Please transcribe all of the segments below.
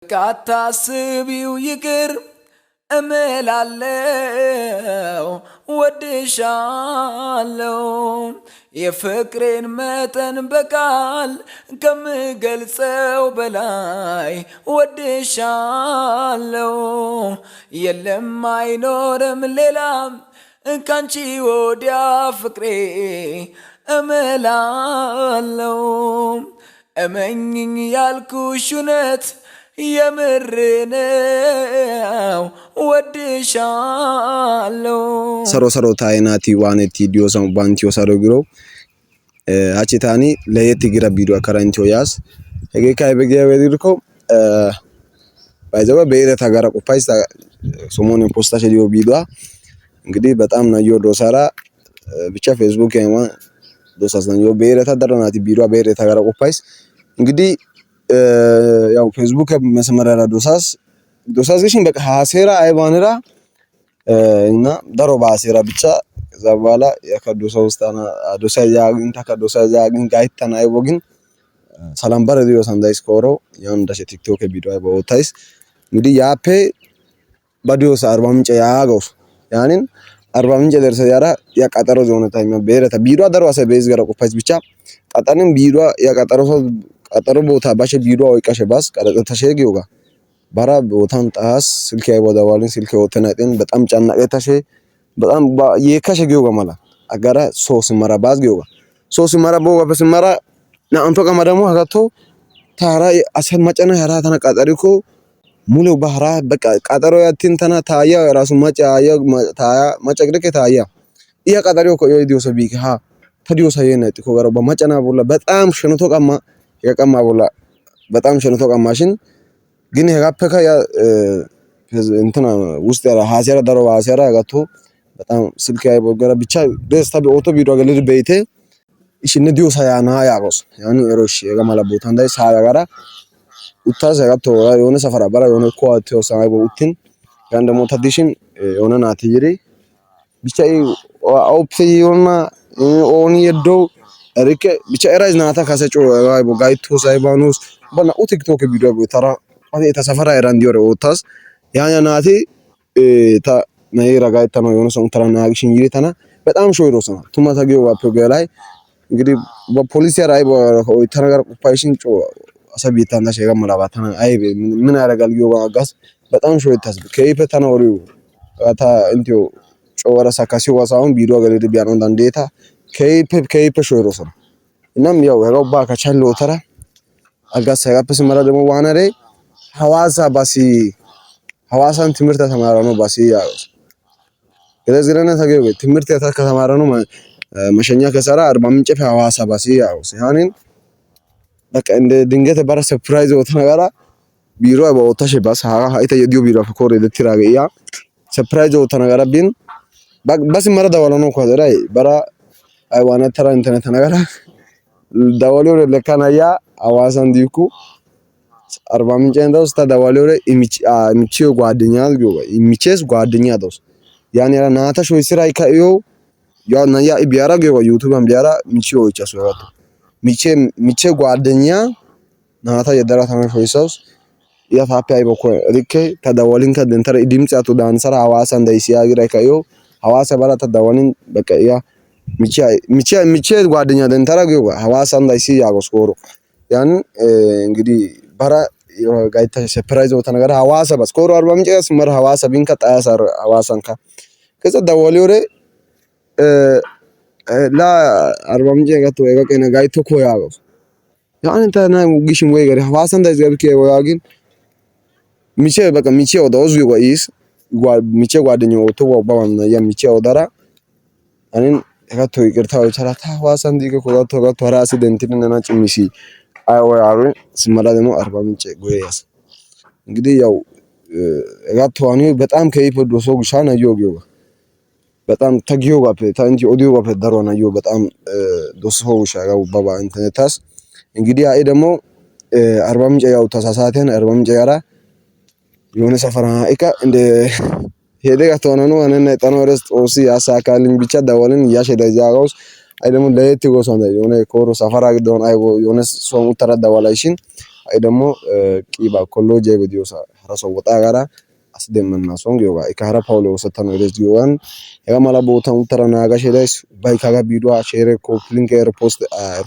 ካታስቢው ይቅር እምላለው ወድሻለው የፍቅሬን መጠን በቃል ከምገልጸው በላይ ወድሻለው የለም አይኖርም ሌላም ካንቺ ወዲያ ፍቅሬ እምላለው እመኝኝ ያልኩሽ እውነት የምርነው ወድሻለው ሰሮ ታይናቲ ዋኔቲ ዲዮሰም ባንቲዮ ሰሮ ግሮ አቺታኒ ለየት ግራ ቢዶ አከራንቲዮ ያስ ሄጌ ካይ በጊያ ወዲርኮ ባይዘባ በኤረታ ጋራ ቆፋይስ ሶሞን ፖስታሽ ዲዮ ቢዶ እንግዲህ በጣም ነው ዶሳራ ብቻ ፌስቡክ ያማ ዶሳስ ነው በኤረታ ደረናቲ ቢዶ በኤረታ ጋራ ቆፋይስ እንግዲህ ያው ፌስቡክ መስመራራ ዶሳስ ግሽን በቃ ሀሴራ አይባንራ እና ደሮ ባሴራ ብቻ ከዛ በኋላ የከዶሳ ውስጣና ዶሳ ያግን ተከዶሳ ያግን ጋይታና አይቦግን ሰላም በረዲዮ ሳንዳይስ ኮሮ ያን ዳሽ ቲክቶክ ቪዲዮ አይቦታይስ እንግዲህ ያፔ ባዲዮስ 40 ምንጭ ያጋውስ ያንን 40 ምንጭ ደርሰ ያራ ያቃጠሮ ዞነ ታይማ በረታ ቢዶ አደረዋሰ በዝ ጋራ ቆፋይስ ብቻ ቀጠንም ቢዶ ያቃጠሮ ቀጠሮ ቦታ ባሽ ቢዶ አይቀሽ ባስ ቀረጥ ተሸጊው ጋር ባራ ቦታን ጣስ ስልክ አይወዳዋልን ስልክ ወተናጤን በጣም ጫናቀ ተሸ በጣም የከሸጊው ጋር ማላ አጋራ ሶስ መራ ባዝጊው ጋር ሶስ መራ ቦጋ በስመራ ናንቶ ቀማደሙ አጋቶ ታራ አሰን ማጨና ያራ ተነቃጠሪኮ ሙሉ ባህራ በቃ ቀጠሮ ያቲን ተና ታያ ራሱ ማጫ ያ ታያ ማጨግደከ ታያ ያ ቀጠሪው ኮ የዲዮስ ቢክ ሀ ተዲዮስ የነጥ ኮ ጋር በማጨና ቦላ በጣም ሽንቶ ቀማ የቀማ ቦላ በጣም ሸንቶ ቀማሽን ግን የጋፈካ ያ እንትና ውስጥ ያራ ሀሴራ ደሮ ሀሴራ ያጋቶ በጣም ስልክ አይቦገራ ብቻ ደስታ በኦቶ ቪዲዮ ገለድ በይቴ እሺ ነዲዮ ሳያና ያቆስ ያን ኤሮሽ የጋማላ ቦታ እንዳይ ሳያ ጋራ ኡታስ ያጋቶ የሆነ ሰፈራ ባራ የሆነ ኮአቴው ሳይቦ ኡቲን ያን ደሞ ታዲሽን የሆነ ናት ይሪ ብቻ አውፕሲዮና ኦኒ የዶ ሪከ ብቻ ኤራዝ ናታ ካሰጮ አይቦ ጋይቶ ሳይባኖስ በና ቲክቶክ ቪዲዮ ተራ አቴ ተሰፈራ ኤራን ዲዮር ኦታስ ያኛ ናቲ ታ ናይ ረጋይታ ነው የሆነ ሰው ተራ ናግሽን ይሪታና በጣም ሾይሮስና ቱማ ታጊው አፕ ገላይ እንግዲህ በፖሊስ ያራይ ወይ ተነገር ፋይሽን ጮ አሰቢታና ሸጋ መላባታና አይ ምን ያረጋል ጊዮ ጋስ በጣም ሾይታስ ከይፈታና ወሪው አታ እንቲዮ ጮ ወራሳ ካሲው ዋሳውን ቪዲዮ ገለድ ቢያኖ እንዳንዴታ ከይፈ ሾይሮስና እናም ያው ያውባ ከቻለ ወተራ አጋስ ያጋፕስ መራ ደሞ ዋናሬ ሐዋሳ ባሲ ሐዋሳን ትምርት ተማራ ነው ባሲ ያው ስለዚህና ታገው ትምርት ከተማራ ነው መሸኛ ከሰራ 40 ምንጭ ሐዋሳ ባሲ ያው ሲያንን በቃ እንደ ድንገት ባራ ሰርፕራይዝ ወጥ ነገራ ቢሮ ባውታሽ ባስ ሃይታ የዲዮ ቢሮ ፈኮር ለትራገ ያ ሰርፕራይዝ ወጥ ነገራ ቢን ባስ መራ ደዋለ ነው ኮዘራይ ባራ አይዋና ተራ ኢንተርኔት ነገራ ደዋለው ለካናያ ሐዋሳን ዲኩ 40 ምንጭ እንደውስ ተደዋለው ኢሚቺዮ ጓደኛል ጎ ኢሚቼስ ጓደኛ ደውስ ያን ያራ ናታ ሾይ ስራ ይካዮ ያው ናያ ቢያራ ገው ዩቲዩብን ቢያራ ሚቺዮ ይቻሱ ያቱ ሚቼ ጓደኛ ናታ የደራ ተመን ሾይሳውስ ያ ታፓይ በኮ ሪከ ተደዋሊን ከደንተር ዲምጻቱ ዳንሰራ ሐዋሳ እንዳይሲያ ግራ ይካዮ ሐዋሳ ባላ ተደዋሊን በቃ ያ ሚቼ ጓደኛ ደንተራ ገው ሐዋሳ እንዳይሲያ ጎስኮሮ ያን እንግዲህ ባራ ጋይታ ሰርፕራይዝ ወጣ ነገር ሐዋሳ ባስ ኮሮ 40 ምንጭ ስመር ሐዋሳ ቢንካ ጣያሳር ሐዋሳንካ ከዛ ደዋሊዮሬ ላ 40 ምንጭ ጋቶ የጋቀነ ጋይቶ ኮያው ያን እንተና ግሽም ወይ ገሪ ሐዋሳ እንዳይዘብከ ወያግን ሚቼ በቃ ሚቼ ወዳውዝ ይቆይስ ሚቼ ጓደኛው ተው ባባም የሚቼ ወዳራ አንን ጋቶ ይቅርታው ይቻላል ሐዋሳ እንዲገ ኮጋቶ ጋቶ ራስ ደንቲነና ጭሚሲ አይወያሩ ስመላ ደግሞ 40 ምንጭ ጎያስ እንግዲህ ያው ጋቶዋኒ በጣም ከይፈዶ ሰው ሻና ይዮጊው በጣም ተጊዮ ጋፕ ታንቲ ኦዲዮ ጋፕ ደሮና ዮ በጣም ዶስሆ ሻጋው ባባ ኢንተርኔታስ እንግዲህ አይ ደግሞ 40 ምንጭ ያው ተሳሳተን 40 ምንጭ ያራ የሆነ ሰፈራ እካ እንደ ሄደ ጋቶና ነው አነና ጠኖረስ ኦሲ ያሳካልኝ ብቻ ደወልን ያሸደ ጃጋውስ አይ ደግሞ ለየት ጎሶ ነው የሆነ ኮሮ ሰፈራ ግዶን አይጎ የሆነ ሰው ተረዳዋላይሽን አይ ደግሞ ቂባ ኮሎጄ ቪዲዮሳ ራሶ ወጣ ጋራ አስደምና ሶንግ ዮጋ ኢካራ ፓውሎ ወሰተነ ወደስ ዲዋን ያማላ ቦታው ተራና ጋሽ ዳይስ ባይካጋ ቪዲዮ ሼር ኮፕሊንግ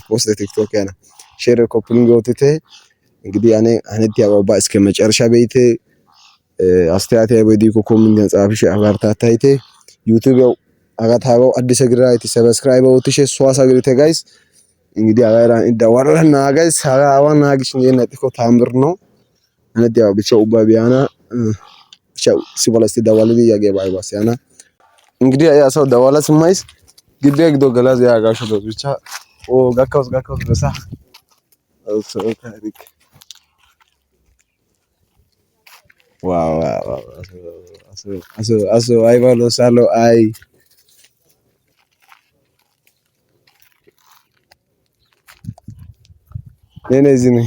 ፖስት ቲክቶክ ያና ሼር ኮፕሊንግ ወጥቴ እንግዲህ አኔት ያባባ እስከ መጨረሻ ቤቴ አስተያየት ያበዲኮ ኮሜንት ጻፍሽ አባርታታይቴ ዩቲዩብ አጋታው አዲስ ግራይት ሰብስክራይብ ወጥሽ ሷሳ ግሪተ ጋይስ እንግዲህ አጋራን እንደወራና ጋይስ አዋና ግሽ የነጥቆ ታምር ነው አነት ያው ብቻ ኡባቢያና ብቻ ሲቦላስቲ ዳዋለዲ ያገባይ ባሲያና እንግዲህ ያ ሰው ዳዋላ ስማይስ ግዴ ግዶ ገላዝ ያጋሽ ነው ብቻ ጋካውስ በሳ ታሪክ ዋው አሶ አይባሎ ሳሎ አይ የነዚህን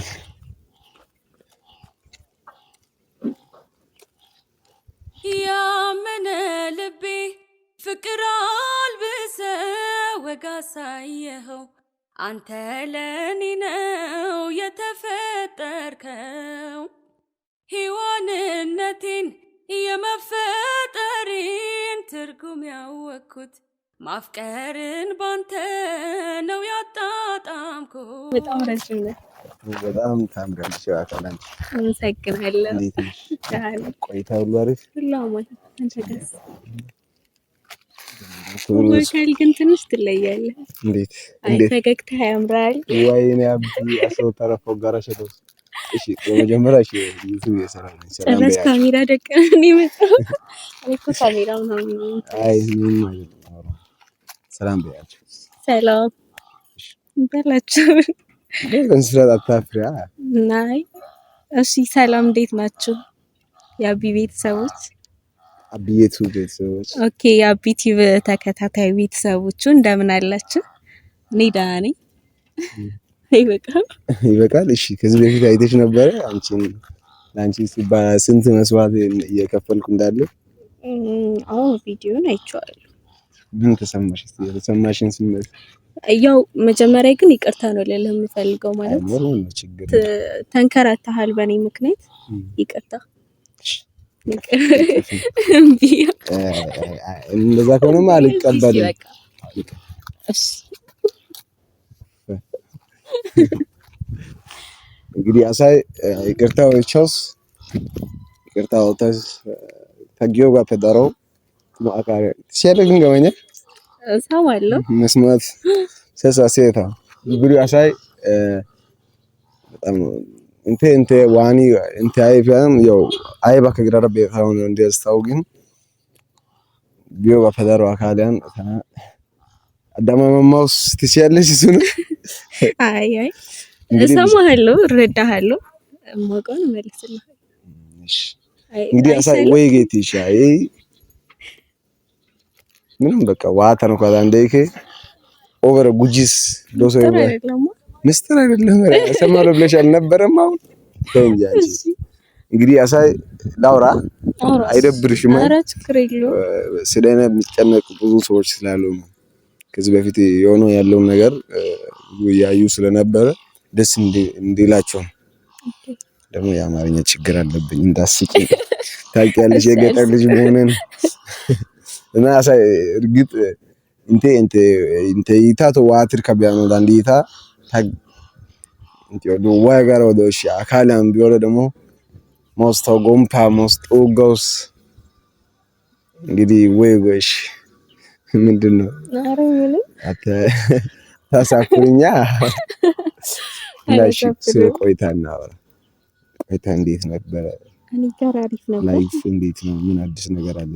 ያመነ ልቤ ፍቅር አልብሰ ወጋሳየኸው አንተ ለኔ ነው የተፈጠርከው ሕይዋንነቴን የመፈጠሬን ትርጉም ያወቅኩት ማፍቀርን ባንተ ነው ያጣጣምኩት። በጣም ረጅም ነው። በጣም ታምራለች። ያካላንቺ እንሰግናለን። እንዴት ነሽ? ቆይታ ሁሉ አሪፍ ሁሉ አማን አንተስ? ወይካል ግን ትንሽ ትለያለህ። እንዴት ፈገግታ ያምራል። ወይኔ አብዲ አሰው ተረፈ ጋራሽው እሺ በመጀመሪያ እሺ ዩቲዩብ የሰራው ሰላም በያ ካሜራ ደቀነኝ መጣው እኮ ካሜራው ነው። አይ ምን ማለት ነው? ሰላም በያችሁ። ሰላም በላችሁ። እንስራት አታፍሪያ ናይ እሺ ሰላም እንዴት ናችሁ? የአቢ ቤተሰቦች አቢየቱ ቤተሰቦች ኦኬ የአቢ ቲቪ ተከታታይ ቤተሰቦቹ እንደምን አላችሁ? እኔ ደህና ነኝ። ይበቃል። እሺ ከዚህ በፊት አይተሽ ነበረ አንቺን ላንቺ ሲባል ስንት መስዋዕት እየከፈልኩ እንዳለ? አዎ ቪዲዮን አይቼዋለሁ። ምን ተሰማሽ? እስቲ የተሰማሽን ስሜት። ያው መጀመሪያ ግን ይቅርታ ነው ልልህ የምፈልገው ማለት ተንከራተሃል በኔ ምክንያት ይቅርታ። እንደዛ ከሆነማ አልቀበልም። እሺ እንግዲህ አሳይ ይቅርታው ቻውስ ይቅርታው ታጊዮ ጋር ተዳሮ ማአካሪ ሲያደርግን ገመኛ ሰማለሁ መስማት ሰሳሴታ እንግዲህ አሳይ በጣም እንተ ዋኒ እንተ አይፋም ያው አይባ ከግራራ ቤታው ነው እንደስታው ግን ቢዮ ጋር ተዳሮ አካሊያን አዳማማውስ ትሲያለሽ እሱ ነው። አይ እሰማሃለሁ እረዳሃለሁ ማቆን መልስልህ። እሺ እንግዲህ አሳይ ወይ ጌቲሽ አይ ምንም በቃ ዋታ ነው ካዛ እንደይከ ኦቨር ጉጂስ ዶሶ ይባል ሚስተር አይደለም ሰማሎ ብለሽ አልነበረም? አሁን ተንጃጂ እንግዲህ አሳይ ላውራ አይደብርሽም? ኧረ ችግር የለውም። ስለኔ የሚጨነቁ ብዙ ሰዎች ስላሉ ነው። ከዚህ በፊት የሆነው ያለውን ነገር ያዩ ስለነበረ ደስ እንዲላቸው ደግሞ የአማርኛ ችግር አለብኝ እንዳስቂ ታውቂያለሽ የገጠር ልጅ መሆንን እና አሳይ እርግጥ እንተ ይታቶ ዋትር ከቢያኖ ዳንዲታ ታግ እንት ዋይ ጋር ወደሽ አካላም ቢወለ ደግሞ ሞስታው ጎምፓ ሞስታው ጎስ እንግዲህ ወይ ጎሽ ምንድነው አተ ታሳፍሩኛ ላሽ ቆይታና ቆይታ እንዴት ነበር? እኔ ጋር አሪፍ ነበር። ላይፍ እንዴት ነው? ምን አዲስ ነገር አለ?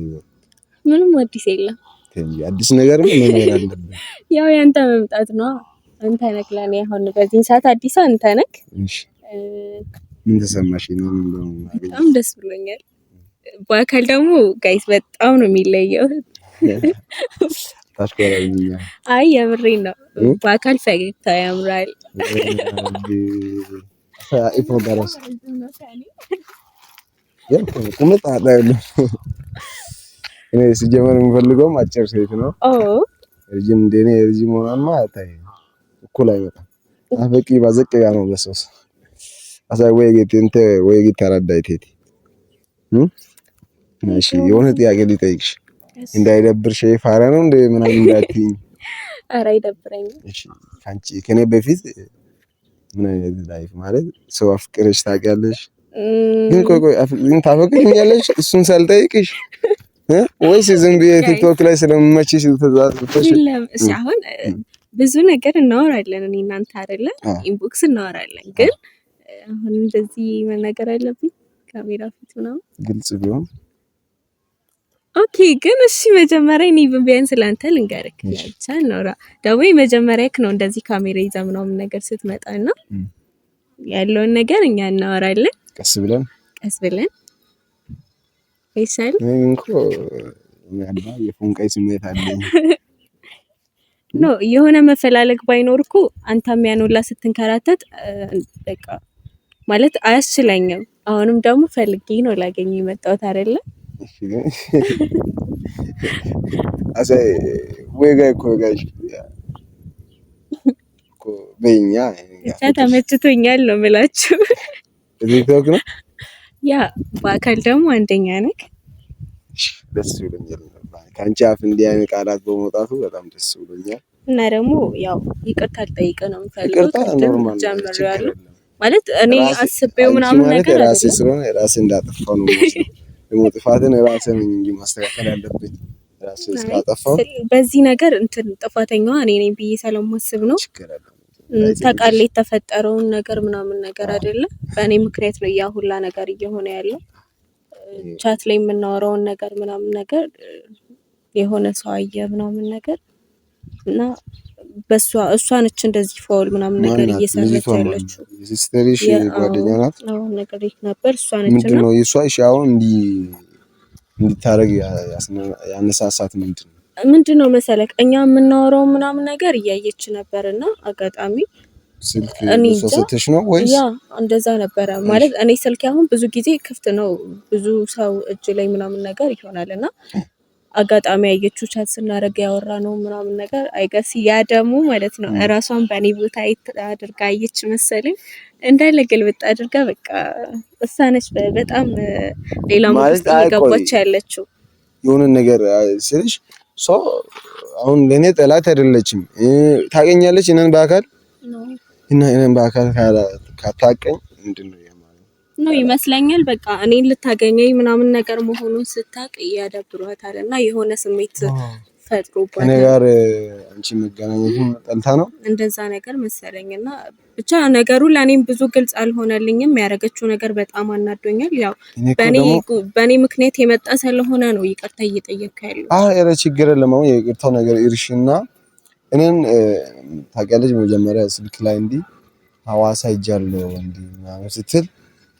ምንም አዲስ የለም። አዲስ ነገር ምን አለበት? ያው ያንተ መምጣት ነው። አንተ ነህ ለኔ አሁን በዚህ ሰዓት አዲስ አንተ ነህ። እሺ ምን ተሰማሽ? ነው በጣም ደስ ብሎኛል። በአካል ደግሞ ጋይስ በጣም ነው የሚለየው። ታሽኮራልኛ አይ የምሬን ነው። በአካል ፈገግታ ያምራል። ኢፎ ጋራስ ቁመት አዳይሉ እኔ ሲጀመር የምፈልገው አጭር ሴት ነው። ረጅም እንደኔ ረጅም ሆናማ አታይ እኩል አይመጣም። አፈቂ ባዘቅ ያ ነው ለሶስ አሳይ ወይ ጌቴንተ ወይ ጌታራዳይቴቲ እሺ የሆነ ጥያቄ ልጠይቅሽ እንዳይደብርሽ ፋራ ነው እንደ ምናምን እንዳትዪ ኧረ አይደብረኝም እሺ ካንቺ ከኔ በፊት ምን አይነት ላይፍ ማለት ሰው አፍቅረሽ ታውቂያለሽ ግን ቆይ ግን ታፈቅሪኛለሽ እሱን ሳልጠይቅሽ ወይስ ዝም ብዬ ቲክቶክ ላይ ስለምመችሽ ተዛዝተሽ እሺ አሁን ብዙ ነገር እናወራለን እኔ እናንተ አይደለ ኢንቦክስ እናወራለን ግን አሁን እንደዚህ መናገር አለብኝ ካሜራ ፊት ነው ግልጽ ቢሆን ኦኬ ግን እሺ መጀመሪያ እኔ ቢያንስ ላንተ ልንገርክ ብቻ ነው ደግሞ መጀመሪያክ ነው እንደዚህ ካሜራ ይዘህ ምናምን ነገር ስትመጣና ያለውን ነገር እኛ እናወራለን ቀስ ብለን ይሳል እንኮ ያባ የፎንቃይ ስሜት አለኝ ኖ የሆነ መፈላለግ ባይኖርኩ አንተም ያኖላ ስትንከራተት በቃ ማለት አያስችለኝም አሁንም ደግሞ ፈልጌ ነው ላገኝ የመጣሁት አይደለ እሺ አሳይ ወይ ጋር እኮ ጋሽ እኮ በእኛ ተመችቶኛል ነው የምላችሁ ቲክቶክ ነው ያ በአካል ደግሞ አንደኛ ነህ ደስ ይለኛል ካንቺ አፍ እንዲህ አይነት ቃላት በመውጣቱ በጣም ደስ ብሎኛል እና ደግሞ ያው ይቅርታ ልጠይቅ ነው የምፈልገው ኖርማል ጀምሬያለሁ ማለት እኔ አስቤው ምናምን ነገር ራሴ ስለሆነ ራሴ እንዳጠፋው ነው ደግሞ ጥፋትን ራሴ ነኝ እንጂ ማስተካከል ያለብኝ ራሴ ስላጠፋው በዚህ ነገር እንትን ጥፋተኛዋ እኔ ነኝ ብዬ ስለማስብ ነው ታውቃለህ የተፈጠረውን ነገር ምናምን ነገር አይደለ በእኔ ምክንያት ነው ያ ሁላ ነገር እየሆነ ያለው ቻት ላይ የምናወራውን ነገር ምናምን ነገር የሆነ ሰው አየ ምናምን ነገር እና እሷ ነች እንደዚህ ፋውል ምናምን ነገር እየሰራች ያለችው ሲስተርሽ ጓደኛ ናት ነው ነገር ነበር እሷ ነች ምንድነው የሷ ሻው እንዲታረግ ያነሳሳት ምንድነው መሰለክ እኛ የምናወራው ምናምን ነገር እያየች ነበርና አጋጣሚ ስልክ ሰጥተሽ ነው ወይስ ያ እንደዛ ነበር ማለት እኔ ስልክ አሁን ብዙ ጊዜ ክፍት ነው ብዙ ሰው እጅ ላይ ምናምን ነገር ይሆናልና አጋጣሚ ያየችው ቻት ስናረጋ ያወራ ነው ምናምን ነገር አይገስ ያ ደግሞ ማለት ነው ራሷን በኔ ቦታ አድርጋ አየች መሰለኝ እንዳለ ግልብጥ አድርጋ በቃ እሳነች በጣም ሌላ ማለት ይገባች ያለችው የሆነ ነገር ስልሽ ሶ አሁን ለኔ ጠላት አይደለችም ታገኛለች እነን በአካል እና እነን በአካል ካታቀኝ ምንድነው ነው ይመስለኛል በቃ እኔን ልታገኘኝ ምናምን ነገር መሆኑን ስታቅ ያደብሯታልና የሆነ ስሜት ፈጥሮባታል ነገር አንቺ መገናኘቱን ጠልታ ነው እንደዛ ነገር መሰለኝና ብቻ ነገሩ ለኔም ብዙ ግልጽ አልሆነልኝም ያረጋችው ነገር በጣም አናዶኛል ያው በኔ ምክንያት የመጣ ስለሆነ ነው ይቅርታ እየጠየቅኩ ያለው ኧረ ችግር የለም አሁን የይቅርታው ነገር እርሽና እኔን ታውቂያለሽ መጀመሪያ ስልክ ላይ እንዲ ሐዋሳ ይጃለው እንዲ ማለት ስትል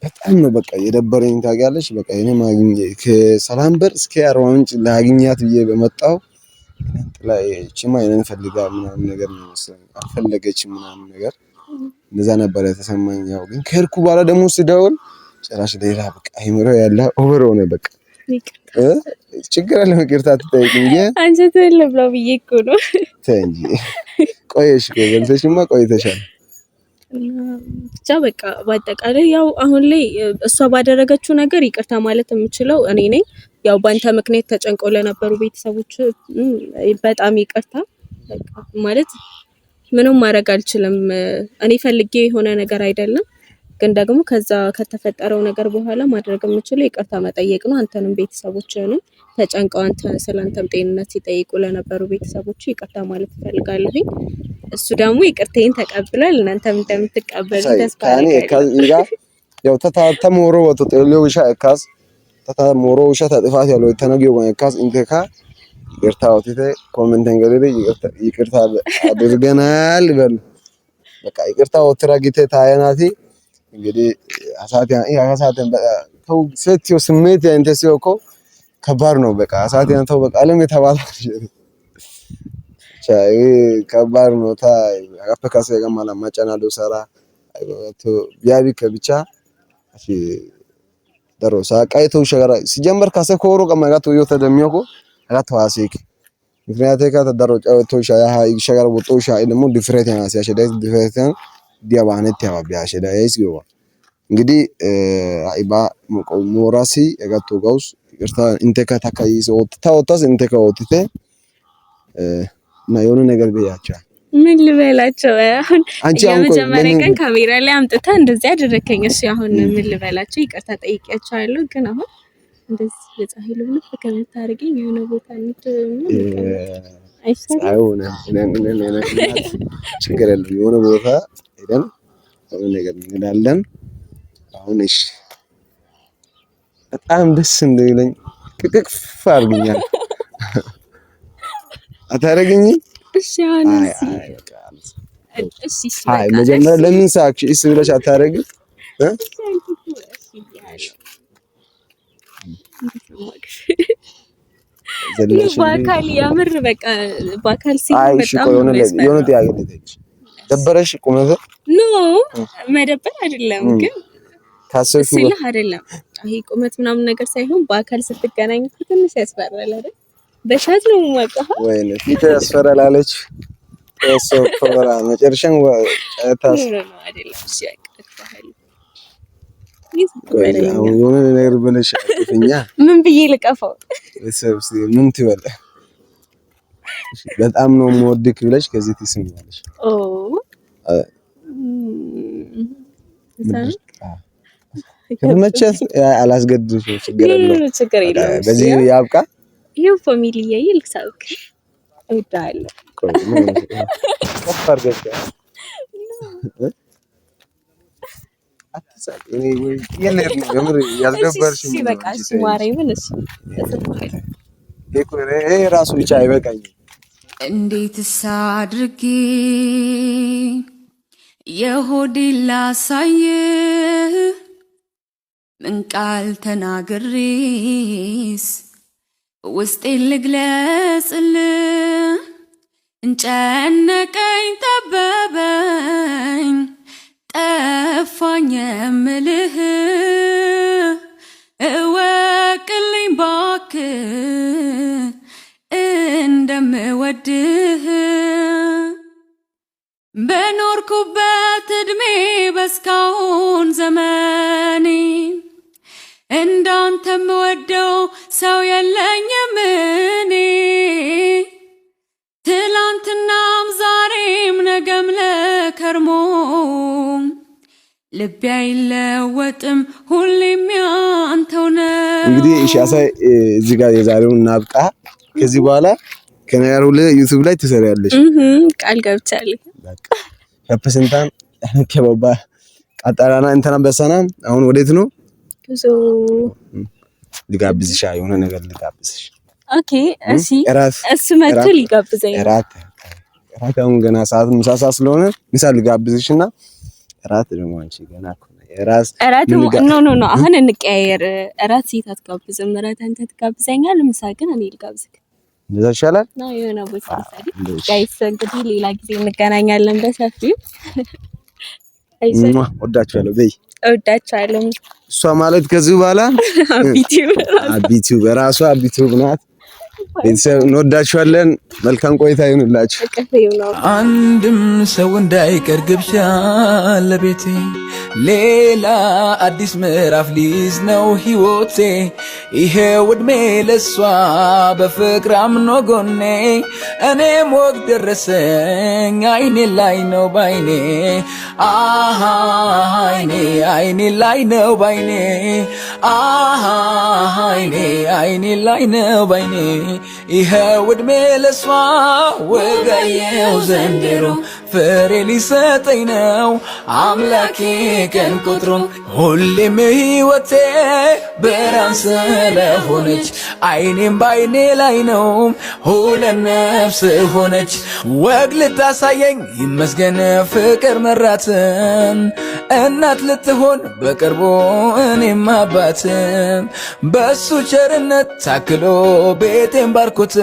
በጣም ነው በቃ የደበረኝ ታውቂያለሽ በቃ እኔ ማግኘት ከሰላም በር እስከ አርባ ምንጭ ላግኛት ብዬ በመጣው ላይ እቺማ እኔን ፈልጋ ምናምን ነገር ነው መሰለኝ አልፈለገችም ምናምን ነገር እንደዛ ነበር የተሰማኝ ያው ግን ከርኩ በኋላ ደግሞ ስደውል ጭራሽ ሌላ በቃ አይምሮ ያለ ኦቨር ሆነ በቃ ችግር አለ ይቅርታ ትጠይቂኝ አንቺ ተለብለው ብዬ እኮ ነው ተንጂ ቆየሽ በልተሽማ ቆይተሻል ብቻ በቃ በአጠቃላይ ያው አሁን ላይ እሷ ባደረገችው ነገር ይቅርታ ማለት የምችለው እኔ ነኝ ያው ባንተ ምክንያት ተጨንቀው ለነበሩ ቤተሰቦች በጣም ይቅርታ በቃ ማለት ምንም ማድረግ አልችልም እኔ ፈልጌ የሆነ ነገር አይደለም ግን ደግሞ ከዛ ከተፈጠረው ነገር በኋላ ማድረግ የምችለው ይቅርታ መጠየቅ ነው አንተንም ቤተሰቦችህንም ተጨንቀው አንተ ስለአንተም ጤንነት ሲጠይቁ ለነበሩ ቤተሰቦች ይቅርታ ማለት ፈልጋለሁ እሱ ደግሞ ይቅርታዬን ተቀብሏል እናንተም እንደምትቀበሉ ተስፋ አደርጋለሁ ያው ተሞሮ ወጥቶ ሻካስ ተሞሮ ሻታ ጥፋት ያለው ተነገው ጋካስ እንተካ ይቅርታ ወጥተ ኮሜንት እንገለለ ይቅርታ አድርገናል በል በቃ ይቅርታ ወጥራጊተ ታያናቲ እንግዲህ አሳቴን ተው ሰትዮ ስሜት ያንተሲዮ እኮ ከባድ ነው በቃ አሳቴን ተው በቃ አለም የተባለ ቻይ ከባድ ነው ታይ አፈካሰ ገማላ ማጫናዶ ሰራ አይቶ ቢያቢ ከብቻ እሺ ደሮሳ ቃይቶ ሸገራ ሲጀመር ካሰኮሮ ቀማጋቶ ይወተ ደሚያኮ አጋቶ አሲክ ምክንያት ከተደረው ጫወቶ ሻያ ሸገራ ወጦ ሻይ ደግሞ ዲፍሬት ያናስ ያሸዳይ ዲፍሬት ዲያባነት ያባቢያ ያሸዳይ ይስገባ እንግዲህ አይባ ሞራሲ ያጋቶ ጋውስ ይቅርታ እንተካ ታካይስ ወጥታስ እንተካ ወጥተ እና የሆነ ነገር በያቸው ምን ልበላቸው አሁን የመጀመሪያ ቀን ካሜራ ላይ አምጥታ እንደዚህ አደረከኝ እሺ አሁን ምን ልበላቸው ይቅርታ ጠይቄያቸዋለሁ ግን አሁን እንደዚህ የፀሐይ ልብልብ ከምታርገኝ የሆነ ቦታ አይሆነ ችግር የለም የሆነ ቦታ ሄደን የሆነ ነገር እንላለን አሁን እሺ በጣም ደስ እንደሚለኝ ቅቅፍ አድርገኛል አታረገኝ እሺ አሁን እሺ አይ መጀመሪያ ለምን ሳክሽ እሺ ብለሽ አታረጊ በአካል ያምር በቃ በአካል ሲሆን በጣም የሆነ ጥያቄ ልጠይቅሽ ደበረሽ ቁመት ኖ መደበር አይደለም ግን ካሰብሽ አይደለም ይሄ ቁመት ምናምን ነገር ሳይሆን በአካል ስትገናኝ ትንሽ ያስፈራል አይደል በሻት ነው የማውቀው ወይኔ ፊት ያስፈራላለች እሱ ኮራ መጨረሻን ታስ አይደለም እሺ ያቀጥታል የሆነ ነገር ብለሽ አጥፍኛ ምን ብዬ ልቀፋው እሰብስ ምን ትበለ በጣም ነው የምወድክ ብለሽ ከዚህ ትስሚያለሽ ኦ ከመቸስ አላስገድሽ ችግር የለም በዚህ ያብቃ ይሄው ፋሚሊ ይልክሳውክ እወዳለሁ ከፈርገሽ አትሳቂ እኔ ወይ የለር ነው የምር ያስገበርሽ እሺ በቃ እሺ ማረኝ ምን እሺ ለኩሬ ራሱ ብቻ አይበቃኝ እንዴትስ አድርጌ የሆዴን ላሳይ ምን ቃል ተናግሬስ ውስጤን ልግለጽልህ እንጨነቀኝ ጠበበኝ ጠፋኝ የምልህ እወቅልኝ ባክህ እንደምወድህ በኖርኩበት እድሜ በስካሁን ዘመኔ እንዳንተ የምወደው ሰው የለኝም እኔ ትላንትናም ዛሬም ነገም ለከርሞ ልቤ አይለወጥም ሁሌም ያንተው ነው። እንግዲህ እሺ አሳይ እዚህ ጋር የዛሬውን እናብቃ። ከዚህ በኋላ ከነገር ሁሉ ዩቲዩብ ላይ ትሰሪያለሽ ቃል ገብቻለሁ። በቃ ከፐሰንታን ከበባ ቀጣራና እንተና በሰና አሁን ወዴት ነው? ልጋብዝሽ የሆነ ነገር ልጋብዝሽ። ኦኬ እሺ እሱ መጥቶ ሊጋብዘኝ እራት አሁን ገና ሰዓት ምሳ ሰዓት ስለሆነ ምሳ ልጋብዝሽና እራት ደግሞ አንቺ ገና እራት ኖ አሁን እንቀያየር። እራት ሴት አትጋብዝም፣ እራት አንተ ትጋብዘኛለህ። ምሳ ግን እኔ ልጋብዝክ። እንደዛ ይሻላል ነው የሆነ ቦታ ጋይስ። እንግዲህ ሌላ ጊዜ እንገናኛለን በሰፊው። ወዳችኋለሁ በይ። እወዳችኋለሁ። እሷ ማለት ከዚህ በኋላ አቢቲው በራሷ አቢቲው ናት። ቤተሰብ እንወዳችኋለን። መልካም ቆይታ ይሁንላችሁ። አንድም ሰው እንዳይቀር ግብዣ ለቤቴ ሌላ አዲስ ምዕራፍ ሊይዝ ነው ሕይወቴ። ይሄው ዕድሜ ለሷ በፍቅር አምኖ ጎኔ እኔም ወግ ደረሰኝ አይኔ ላይ ነው ባይኔ አሃ አይኔ ላይ ነው ባይኔ አሃ አይኔ ላይ ነው ባይኔ ይሄው ዕድሜ ለሷ ወጋየው ዘንድሮ ፍሬ ሊሰጠኝ ነው አምላኬ ቀን ቁጥሩ ሁሌም ሕይወቴ ብርሃን ስለሆነች አይኔም ባይኔ ላይ ነው ሁለት ነፍስ ሆነች። ወግ ልታሳየኝ ይመስገን ፍቅር መራትን እናት ልትሆን በቅርቡ እኔም አባትን በሱ ቸርነት ታክሎ ቤቴን ባርኮት